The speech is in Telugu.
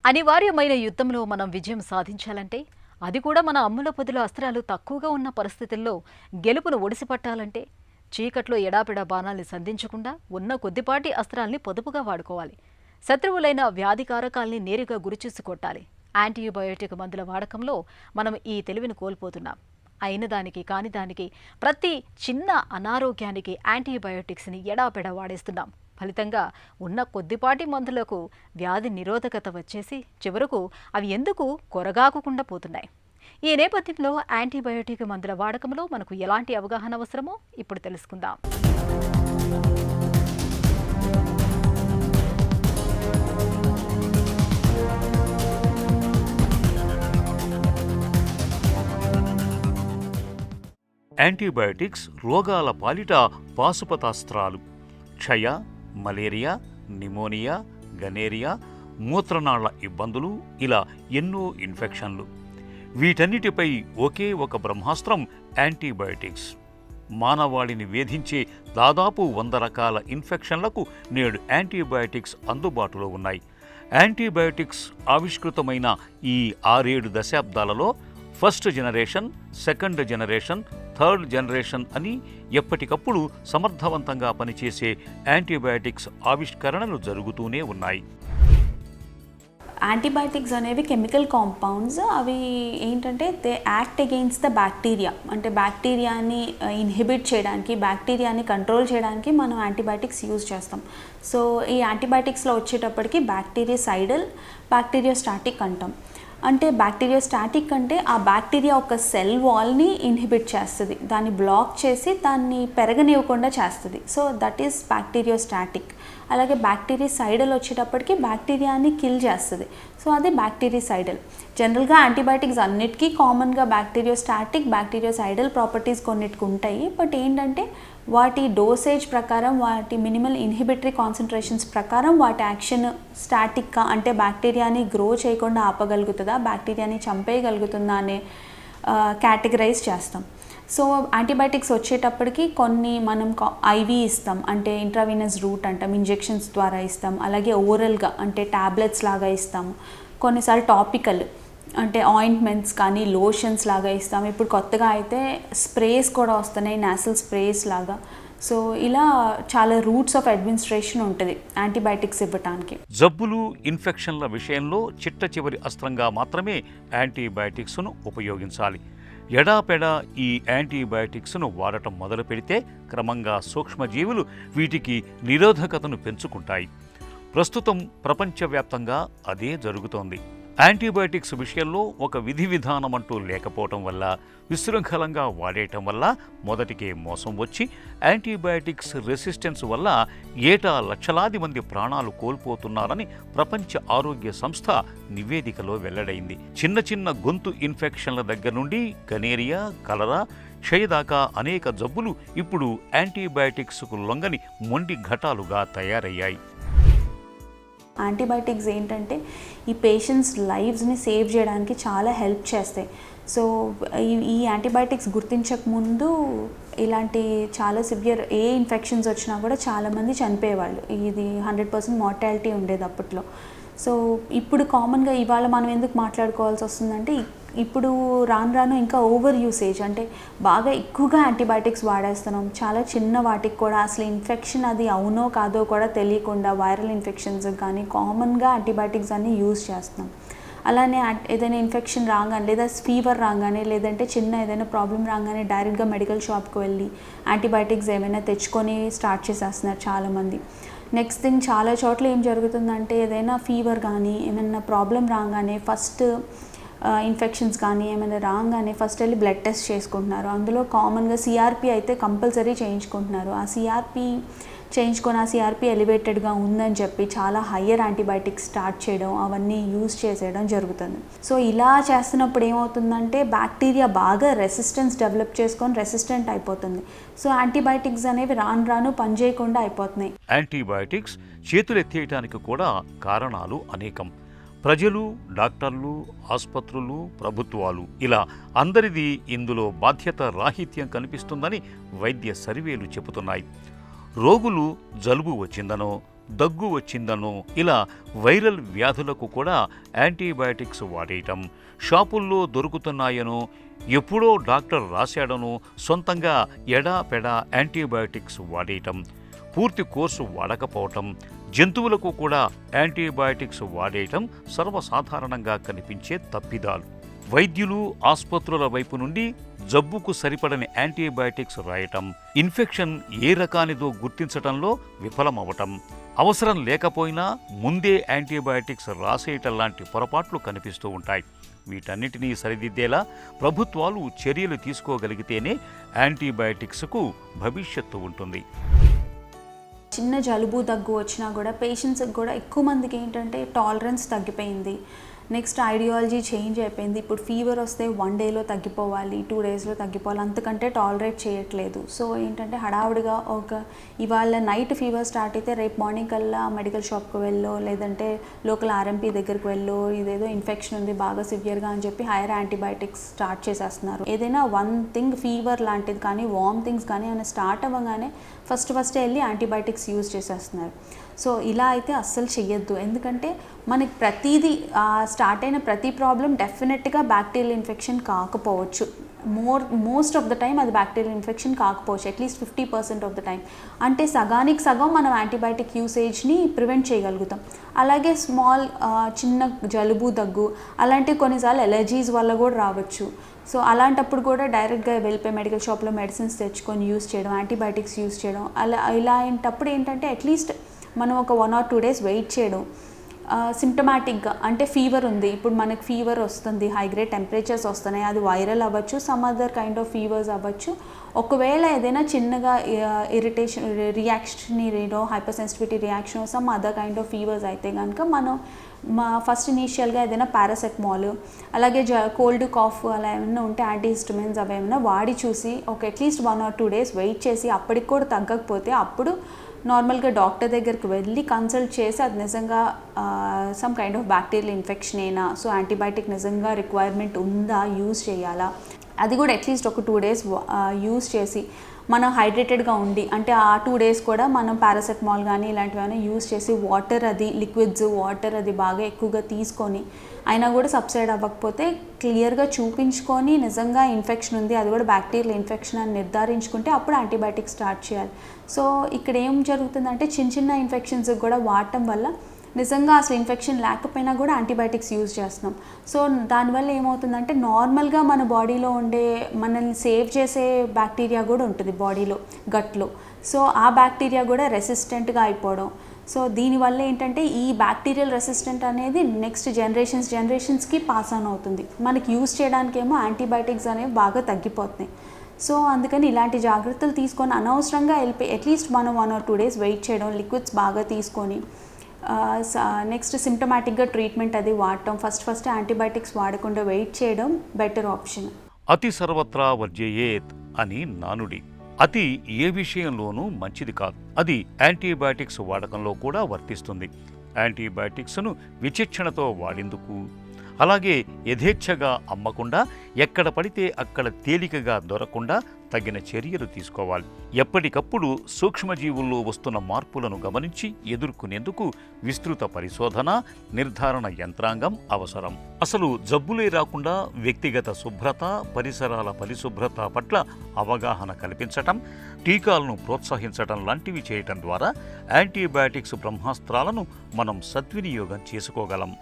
అనివార్యమైన యుద్ధంలో మనం విజయం సాధించాలంటే, అది కూడా మన అమ్ముల పొదిలో అస్త్రాలు తక్కువగా ఉన్న పరిస్థితుల్లో గెలుపును ఒడిసిపట్టాలంటే, చీకట్లో ఎడాపెడా బాణాల్ని సంధించకుండా ఉన్న కొద్దిపాటి అస్త్రాల్ని పొదుపుగా వాడుకోవాలి. శత్రువులైన వ్యాధి కారకాల్ని నేరుగా గురిచూసి కొట్టాలి. యాంటీబయోటిక్ మందుల వాడకంలో మనం ఈ తెలివిని కోల్పోతున్నాం. అయిన దానికి కాని దానికి ప్రతి చిన్న అనారోగ్యానికి యాంటీబయోటిక్స్ని ఎడాపెడా వాడేస్తున్నాం. ఫలితంగా ఉన్న కొద్దిపాటి మందులకు వ్యాధి నిరోధకత వచ్చేసి చివరకు అవి ఎందుకు కొరగాకుండా పోతున్నాయి. ఈ నేపథ్యంలో యాంటీబయోటిక్ మందుల వాడకంలో మనకు ఎలాంటి అవగాహన అవసరమో ఇప్పుడు తెలుసుకుందాం. యాంటీబయాటిక్స్ రోగాల పాలిట పాశుపతాస్త్రాలు. క్షయ, మలేరియా, నిమోనియా, గనేరియా, మూత్రనాళ్ల ఇబ్బందులు, ఇలా ఎన్నో ఇన్ఫెక్షన్లు. వీటన్నిటిపై ఒకే ఒక బ్రహ్మాస్త్రం యాంటీబయాటిక్స్. మానవాళిని వేధించే దాదాపు 100 రకాల ఇన్ఫెక్షన్లకు నేడు యాంటీబయాటిక్స్ అందుబాటులో ఉన్నాయి. యాంటీబయాటిక్స్ ఆవిష్కృతమైన ఈ 6-7 దశాబ్దాలలో first generation, second generation, third generation అని ఎప్పటికప్పుడు సమర్థవంతంగా పనిచేసే యాంటీబయాటిక్స్ ఆవిష్కరణలు జరుగుతూనే ఉన్నాయి. యాంటీబయాటిక్స్ అనేవి కెమికల్ కాంపౌండ్స్. అవి ఏంటంటే they act against the bacteria, అంటే బ్యాక్టీరియాని ఇన్హిబిట్ చేయడానికి, బ్యాక్టీరియాని కంట్రోల్ చేయడానికి మనం యాంటీబయాటిక్స్ యూజ్ చేస్తాం. సో ఈ యాంటీబయాటిక్స్లో వచ్చేటప్పటికి బ్యాక్టీరియాసైడల్, బ్యాక్టీరియోస్టాటిక్ అంటాం. అంటే బ్యాక్టీరియోస్టాటిక్ అంటే ఆ బ్యాక్టీరియా ఒక సెల్ వాల్ని ఇన్హిబిట్ చేస్తుంది, దాన్ని బ్లాక్ చేసి దాన్ని పెరగనివ్వకుండా చేస్తుంది. So that is bacteriostatic. అలాగే బ్యాక్టీరియాసైడల్ వచ్చేటప్పటికి బ్యాక్టీరియాని కిల్ చేస్తుంది. సో అది బ్యాక్టీరియాసైడల్. జనరల్గా యాంటీబయాటిక్స్ అన్నిటికీ కామన్గా బ్యాక్టీరియోస్టాటిక్, బ్యాక్టీరియాసైడల్ ప్రాపర్టీస్ కొన్నిటికి ఉంటాయి. బట్ ఏంటంటే వాటి డోసేజ్ ప్రకారం, వాటి మినిమల్ ఇన్హిబిటరీ కాన్సన్ట్రేషన్స్ ప్రకారం వాటి యాక్షన్ స్టాటిక్గా, అంటే బ్యాక్టీరియాని గ్రో చేయకుండా ఆపగలుగుతుందా, బ్యాక్టీరియాని చంపేయగలుగుతుందా అనే కేటగరైజ్ చేస్తాం. సో యాంటీబయాటిక్స్ వచ్చేటప్పటికి కొన్ని మనం ఐవీ ఇస్తాం, అంటే ఇంట్రావీనస్ రూట్ అంటాం, ఇంజెక్షన్స్ ద్వారా ఇస్తాం. అలాగే ఓరల్గా అంటే ట్యాబ్లెట్స్ లాగా ఇస్తాము. కొన్నిసార్లు టాపికల్ అంటే ఆయింట్మెంట్స్ కానీ లోషన్స్ లాగా ఇస్తాం. ఇప్పుడు కొత్తగా అయితే స్ప్రేస్ కూడా వస్తున్నాయి, నాసల్ స్ప్రేస్ లాగా. సో ఇలా చాలా రూట్స్ ఆఫ్ అడ్మినిస్ట్రేషన్ ఉంటుంది యాంటీబయాటిక్స్ ఇవ్వటానికి. జబ్బులు, ఇన్ఫెక్షన్ల విషయంలో చిట్ట చివరి అస్త్రంగా మాత్రమే యాంటీబయాటిక్స్ను ఉపయోగించాలి. ఎడాపెడా ఈ యాంటీబయాటిక్స్ను వాడటం మొదలు పెడితే క్రమంగా సూక్ష్మజీవులు వీటికి నిరోధకతను పెంచుకుంటాయి. ప్రస్తుతం ప్రపంచవ్యాప్తంగా అదే జరుగుతోంది. యాంటీబయాటిక్స్ విషయంలో ఒక విధి విధానం అంటూ లేకపోవటం వల్ల, విశృంఖలంగా వాడేయటం వల్ల మొదటికే మోసం వచ్చి యాంటీబయాటిక్స్ రెసిస్టెన్స్ వల్ల ఏటా లక్షలాది మంది ప్రాణాలు కోల్పోతున్నారని ప్రపంచ ఆరోగ్య సంస్థ నివేదికలో వెల్లడైంది. చిన్న చిన్న గొంతు ఇన్ఫెక్షన్ల దగ్గర నుండి గనేరియా, కలరా, క్షయ దాకా అనేక జబ్బులు ఇప్పుడు యాంటీబయాటిక్స్కు లొంగని మొండి ఘటాలుగా తయారయ్యాయి. యాంటీబయాటిక్స్ ఏంటంటే ఈ పేషెంట్స్ లైవ్స్ని సేవ్ చేయడానికి చాలా హెల్ప్ చేస్తాయి. సో ఈ యాంటీబయాటిక్స్ గుర్తించక ముందు ఇలాంటి చాలా సివియర్ ఏ ఇన్ఫెక్షన్స్ వచ్చినా కూడా చాలామంది చనిపోయేవాళ్ళు. ఇది 100% మార్టాలిటీ ఉండేది అప్పట్లో. సో ఇప్పుడు కామన్గా ఇవాళ మనం ఎందుకు మాట్లాడుకోవాల్సి వస్తుందంటే, ఇప్పుడు రాను రాను ఇంకా ఓవర్ యూసేజ్, అంటే బాగా ఎక్కువగా యాంటీబయాటిక్స్ వాడేస్తున్నాం. చాలా చిన్న వాటికి కూడా అసలు ఇన్ఫెక్షన్ అది అవునో కాదో కూడా తెలియకుండా వైరల్ ఇన్ఫెక్షన్స్ కానీ కామన్గా యాంటీబయాటిక్స్ అన్నీ యూజ్ చేస్తున్నాం. అలానే ఏదైనా ఇన్ఫెక్షన్ రాగానే, లేదా ఫీవర్ రాగానే, లేదంటే చిన్న ఏదైనా ప్రాబ్లం రాగానే డైరెక్ట్గా మెడికల్ షాప్కి వెళ్ళి యాంటీబయాటిక్స్ ఏమైనా తెచ్చుకొని స్టార్ట్ చేసేస్తున్నారు చాలామంది. నెక్స్ట్ థింగ్, చాలా చోట్ల ఏం జరుగుతుందంటే ఏదైనా ఫీవర్ కానీ ఏమైనా ప్రాబ్లం రాగానే ఫస్ట్ ఇన్ఫెక్షన్స్ కానీ ఏమైనా రాగానే ఫస్ట్ వెళ్ళి బ్లడ్ టెస్ట్ చేసుకుంటున్నారు. అందులో కామన్గా సిఆర్పి అయితే కంపల్సరీ చేయించుకుంటున్నారు. ఆ సిఆర్పి చేయించుకొని ఆ సిఆర్పి ఎలివేటెడ్గా ఉందని చెప్పి చాలా హయ్యర్ యాంటీబయాటిక్స్ స్టార్ట్ చేయడం, అవన్నీ యూజ్ చేసేయడం జరుగుతుంది. సో ఇలా చేస్తున్నప్పుడు ఏమవుతుందంటే బ్యాక్టీరియా బాగా రెసిస్టెన్స్ డెవలప్ చేసుకొని రెసిస్టెంట్ అయిపోతుంది. సో యాంటీబయాటిక్స్ అనేవి రాను రాను పనిచేయకుండా అయిపోతున్నాయి. యాంటీబయాటిక్స్ చేతులెత్తేయటానికి కూడా కారణాలు అనేకం. ప్రజలు, డాక్టర్లు, ఆసుపత్రులు, ప్రభుత్వాలు, ఇలా అందరిది ఇందులో బాధ్యత రాహిత్యం కనిపిస్తుందని వైద్య సర్వేలు చెబుతున్నాయి. రోగులు జలుబు వచ్చిందనో, దగ్గు వచ్చిందనో ఇలా వైరల్ వ్యాధులకు కూడా యాంటీబయాటిక్స్ వాడేయటం, షాపుల్లో దొరుకుతున్నాయనో ఎప్పుడో డాక్టర్ రాశాడనో సొంతంగా ఎడాపెడా యాంటీబయాటిక్స్ వాడేయటం, పూర్తి కోర్సు వాడకపోవటం, జంతువులకు కూడా యాంటీబయాటిక్స్ వాడేయటం సర్వసాధారణంగా కనిపించే తప్పిదాలు. వైద్యులు ఆసుపత్రుల వైపు నుండి జబ్బుకు సరిపడని యాంటీబయాటిక్స్ రాయటం, ఇన్ఫెక్షన్ ఏ రకానిదో గుర్తించటంలో విఫలమవటం, అవసరం లేకపోయినా ముందే యాంటీబయాటిక్స్ రాసేయటం లాంటి పొరపాట్లు కనిపిస్తూ ఉంటాయి. వీటన్నిటినీ సరిదిద్దేలా ప్రభుత్వాలు చర్యలు తీసుకోగలిగితేనే యాంటీబయాటిక్స్కు భవిష్యత్తు ఉంటుంది. చిన్న జలుబు దగ్గు వచ్చినా కూడా పేషెంట్స్కి కూడా ఎక్కువ మందికి ఏంటంటే టాలరెన్స్ తగ్గిపోయింది, నెక్స్ట్ ఐడియాలజీ చేంజ్ అయిపోయింది. ఇప్పుడు ఫీవర్ వస్తే 1 డేలో తగ్గిపోవాలి, 2 డేస్లో తగ్గిపోవాలి, అంతకంటే టాలరేట్ చేయట్లేదు. సో ఏంటంటే హడావుడిగా ఇవాళ నైట్ ఫీవర్ స్టార్ట్ అయితే రేపు మార్నింగ్ కల్లా మెడికల్ షాప్కి వెళ్ళో లేదంటే లోకల్ ఆర్ఎంపీ దగ్గరికి వెళ్ళో ఇదేదో ఇన్ఫెక్షన్ ఉంది బాగా సివియర్గా అని చెప్పి హైయర్ యాంటీబయాటిక్స్ స్టార్ట్ చేసేస్తున్నారు. ఏదైనా వన్ థింగ్ ఫీవర్ లాంటిది కానీ వామిటింగ్స్ కానీ ఏమైనా స్టార్ట్ అవ్వగానే ఫస్ట్ వెళ్ళి యాంటీబయాటిక్స్ యూజ్ చేసేస్తున్నారు. సో ఇలా అయితే అస్సలు చెయ్యొద్దు. ఎందుకంటే మనకి ప్రతిదీ స్టార్ట్ అయిన ప్రతి ప్రాబ్లం డెఫినెట్గా బ్యాక్టీరియల్ ఇన్ఫెక్షన్ కాకపోవచ్చు. మోస్ట్ ఆఫ్ ద టైం అది బ్యాక్టీరియల్ ఇన్ఫెక్షన్ కాకపోవచ్చు, అట్లీస్ట్ 50% ఆఫ్ ద టైం. అంటే సగానికి సగం మనం యాంటీబయాటిక్ యూసేజ్ని ప్రివెంట్ చేయగలుగుతాం. అలాగే చిన్న జలుబు దగ్గు అలాంటివి కొన్నిసార్లు ఎలర్జీస్ వల్ల కూడా రావచ్చు. సో అలాంటప్పుడు కూడా డైరెక్ట్గా వెళ్ళిపోయి మెడికల్ షాప్లో మెడిసిన్స్ తెచ్చుకొని యూస్ చేయడం, యాంటీబయాటిక్స్ యూస్ చేయడం, ఇలా అయినప్పుడు ఏంటంటే అట్లీస్ట్ మనం ఒక 1 or 2 days వెయిట్ చేయడం. సిమ్టమాటిక్గా అంటే ఫీవర్ ఉంది, ఇప్పుడు మనకి ఫీవర్ వస్తుంది, హై గ్రేడ్ టెంపరేచర్స్ వస్తున్నాయి, అది వైరల్ అవ్వచ్చు, some other kind of fevers అవ్వచ్చు. ఒకవేళ ఏదైనా చిన్నగా irritation reaction hyper sensitivity reaction some other kind of fevers అయితే కనుక మనం ఫస్ట్ ఇనీషియల్గా ఏదైనా పారాసెటమాల్ అలాగే కోల్డ్ కాఫ్ అలా ఏమైనా ఉంటే యాంటీహిస్టమిన్స్ అవి ఏమైనా వాడి చూసి అట్లీస్ట్ 1 or 2 days వెయిట్ చేసి అప్పటికి కూడా తగ్గకపోతే అప్పుడు నార్మల్గా డాక్టర్ దగ్గరికి వెళ్ళి కన్సల్ట్ చేసి అది నిజంగా some kind of bacterial infection అయినా సో యాంటీబయాటిక్ నిజంగా రిక్వైర్మెంట్ ఉందా, యూజ్ చేయాలా, అది కూడా అట్లీస్ట్ ఒక 2 days యూజ్ చేసి మనం హైడ్రేటెడ్గా ఉండి అంటే ఆ 2 days కూడా మనం పారాసెటమాల్ కానీ ఇలాంటివన్నీ యూజ్ చేసి వాటర్ అది బాగా ఎక్కువగా తీసుకొని అయినా కూడా సబ్సైడ్ అవ్వకపోతే క్లియర్గా చూపించుకొని నిజంగా ఇన్ఫెక్షన్ ఉంది, అది కూడా బ్యాక్టీరియల్ ఇన్ఫెక్షన్ అని నిర్ధారించుకుంటే అప్పుడు యాంటీబయాటిక్ స్టార్ట్ చేయాలి. సో ఇక్కడ ఏం జరుగుతుందంటే చిన్న ఇన్ఫెక్షన్స్ కూడా వాడటం వల్ల నిజంగా అసలు ఇన్ఫెక్షన్ లేకపోయినా కూడా యాంటీబయాటిక్స్ యూజ్ చేస్తున్నాం. సో దానివల్ల ఏమవుతుందంటే నార్మల్గా మన బాడీలో ఉండే మనల్ని సేవ్ చేసే బ్యాక్టీరియా కూడా ఉంటుంది బాడీలో, గట్లో. సో ఆ బ్యాక్టీరియా కూడా రెసిస్టెంట్గా అయిపోవడం. సో దీనివల్ల ఏంటంటే ఈ బ్యాక్టీరియల్ రెసిస్టెంట్ అనేది నెక్స్ట్ జనరేషన్స్కి పాస్ ఆన్ అవుతుంది. మనకి యూజ్ చేయడానికేమో యాంటీబయాటిక్స్ అనేవి బాగా తగ్గిపోతున్నాయి. సో అందుకని ఇలాంటి జాగ్రత్తలు తీసుకొని అనవసరంగా వెళ్ళిపోయి అట్లీస్ట్ మనం 1 or 2 days వెయిట్ చేయడం, లిక్విడ్స్ బాగా తీసుకొని నెక్స్ట్ సిమ్టమాటిక్గా ట్రీట్మెంట్ అది వాడటం, ఫస్ట్ యాంటీబయాటిక్స్ వాడకుండా వెయిట్ చేయడం బెటర్ ఆప్షన్. అతి సర్వత్రా వర్జయేత్ అని నానుడి. అతి ఏ విషయంలోనూ మంచిది కాదు. అది యాంటీబయాటిక్స్ వాడకంలో కూడా వర్తిస్తుంది. యాంటీబయాటిక్స్ను విచక్షణతో వాడేందుకు, అలాగే యథేచ్ఛగా అమ్మకుండా ఎక్కడ పడితే అక్కడ తేలికగా దొరకకుండా తగిన చర్యలు తీసుకోవాలి. ఎప్పటికప్పుడు సూక్ష్మజీవుల్లో వస్తున్న మార్పులను గమనించి ఎదుర్కొనేందుకు విస్తృత పరిశోధన, నిర్ధారణ యంత్రాంగం అవసరం. అసలు జబ్బులే రాకుండా వ్యక్తిగత శుభ్రత, పరిసరాల పరిశుభ్రత పట్ల అవగాహన కల్పించటం, టీకాలను ప్రోత్సహించటం లాంటివి చేయటం ద్వారా యాంటీబయాటిక్స్ బ్రహ్మాస్త్రాలను మనం సద్వినియోగం చేసుకోగలం.